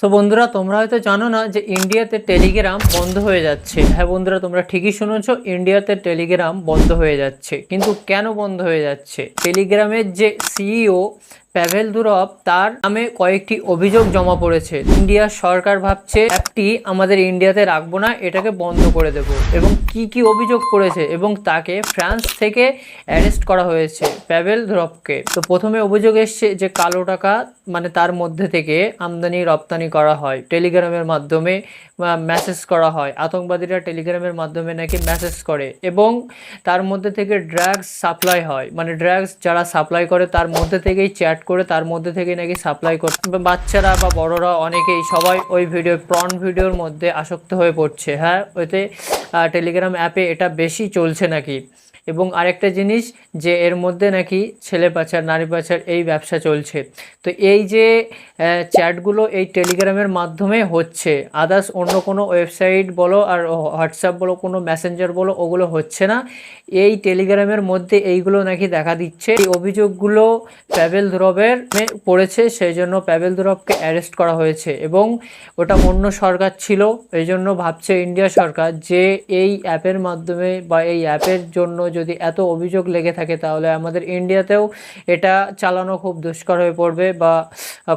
So বন্ধুরা, তোমরা হয়তো জানো না যে ইন্ডিয়াতে টেলিগ্রাম বন্ধ হয়ে যাচ্ছে। হ্যাঁ বন্ধুরা, তোমরা ঠিকই শুনেছো, ইন্ডিয়াতে টেলিগ্রাম বন্ধ হয়ে যাচ্ছে। কিন্তু কেন বন্ধ হয়ে যাচ্ছে? টেলিগ্রামের যে সিইও প্যাভেল দুরভ, তার নামে কয়েকটি অভিযোগ জমা পড়েছে। ইন্ডিয়ার সরকার ভাবছে অ্যাপটি আমাদের ইন্ডিয়াতে রাখবো না, এটাকে বন্ধ করে দেব। এবং কি কি অভিযোগ পড়েছে, এবং তাকে ফ্রান্স থেকে অ্যারেস্ট করা হয়েছে প্যাভেল দুরভকে। তো প্রথমে অভিযোগ এসছে যে কালো টাকা, মানে তার মধ্যে থেকে আমদানি রপ্তানি করা হয়, টেলিগ্রামের মাধ্যমে মেসেজ করা হয়। আতঙ্কবাদীরা টেলিগ্রামের মাধ্যমে নাকি মেসেজ করে, এবং তার মধ্যে থেকে ড্রাগস সাপ্লাই হয়, মানে ড্রাগস যারা সাপ্লাই করে তার মধ্যে থেকেই চ্যাট করে তার মধ্যে থেকেই নাকি সাপ্লাই করে। বাচ্চারা বা বড়রা অনেকেই সবাই ওই প্রন ভিডিওর মধ্যে আসক্ত হয়ে পড়ছে। হ্যাঁ, ওইতে টেলিগ্রাম অ্যাপে এটা বেশি চলছে নাকি। এবং আরেকটা জিনিস, যে এর মধ্যে নাকি ছেলে পাচার, নারী পাচার, এই ব্যবসা চলছে। তো এই যে চ্যাটগুলো এই টেলিগ্রামের মাধ্যমে হচ্ছে, আদার্স অন্য কোনো ওয়েবসাইট বলো আর হোয়াটসঅ্যাপ বলো, কোনো মেসেঞ্জার বলো, ওগুলো হচ্ছে না। এই টেলিগ্রামের মধ্যে এইগুলো নাকি দেখা দিচ্ছে। এই অভিযোগগুলো প্যাভেল দুরভের পড়েছে, সেই জন্য প্যাভেল দুরভকে অ্যারেস্ট করা হয়েছে। এবং ওটা অন্য সরকার ছিল, এই জন্য ভাবছে ইন্ডিয়া সরকার যে এই অ্যাপের মাধ্যমে বা এই অ্যাপের জন্য যদি এত অভিযোগ লেগে থাকে, তাহলে আমাদের ইন্ডিয়াতেও এটা চালানো খুব দুষ্কর হয়ে পড়বে বা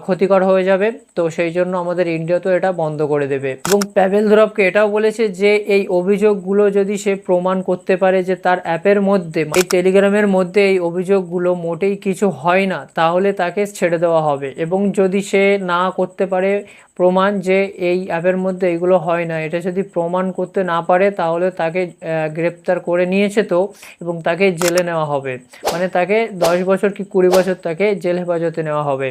ক্ষতিকর হয়ে যাবে। তো সেই জন্য আমাদের ইন্ডিয়াতেও এটা বন্ধ করে দেবে। এবং প্যাভেল দুরভকে এটাও বলেছে যে এই অভিযোগগুলো যদি সে প্রমাণ করতে পারে যে তার অ্যাপের মধ্যে, এই টেলিগ্রামের মধ্যে এই অভিযোগগুলো মোটেই কিছু হয় না, তাহলে তাকে ছেড়ে দেওয়া হবে। এবং যদি সে না করতে পারে প্রমাণ যে এই অ্যাপের মধ্যে এইগুলো হয় না, এটা যদি প্রমাণ করতে না পারে, তাহলে তাকে গ্রেপ্তার করে নিয়েছে তো, এবং তাকে জেলে নেওয়া হবে। মানে তাকে 10 বছর কি 20 বছর তাকে জেল হেফাজতে নেওয়া হবে।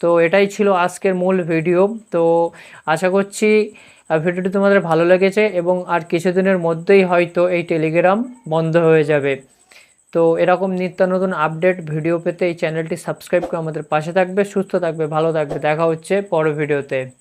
তো এটাই ছিল আজকের মূল ভিডিও। তো আশা করছি ভিডিওটি তোমাদের ভালো লেগেছে, এবং আর কিছুদিনের মধ্যেই হয়তো এই টেলিগ্রাম বন্ধ হয়ে যাবে। তো এরকম নিত্য নতুন আপডেট ভিডিও পেতে এই চ্যানেলটি সাবস্ক্রাইব করে আমাদের পাশে থাকবে। সুস্থ থাকবে, ভালো থাকবে। দেখা হচ্ছে পরের ভিডিওতে।